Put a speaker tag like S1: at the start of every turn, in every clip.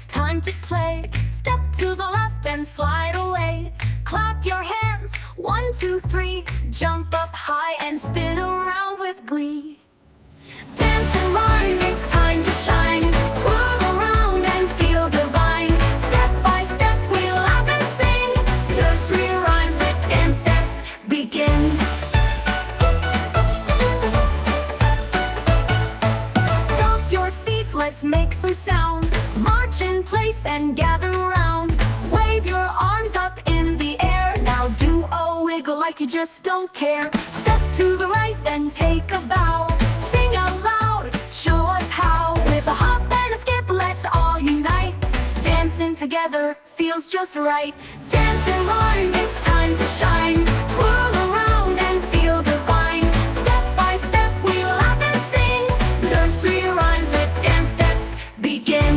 S1: it's time to play. Step to the left and slide away. Clap your hands, 1, 2, 3. Jump up high and spin around with glee. Dance and rhyme, it's time to shine. Twirl around and feel divine. Step by step we laugh and sing. Nursery rhymes with dance steps begin. Stomp your feet, let's make some sound. March in place and gather round. Wave your arms up in the air. Now do a wiggle like you just don't care. Step to the right, then take a bow. Sing out loud, show us how. With a hop and a skip, let's all unite. Dancing together feels just right. Dance and rhyme, it's time to shine. Twirl around and feel divine. Step by step we laugh and sing. Nursery rhymes with dance steps begin.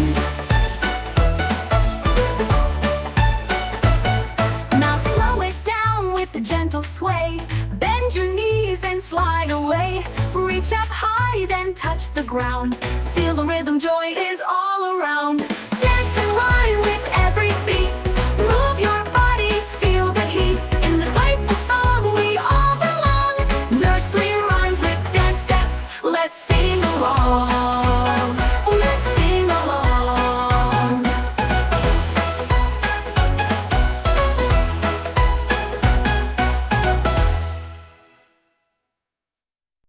S1: Now slow it down with a gentle sway. Bend your knees and slide away. Reach up high, then touch the ground. Feel the rhythm, joy is all around. Dance and rhyme with every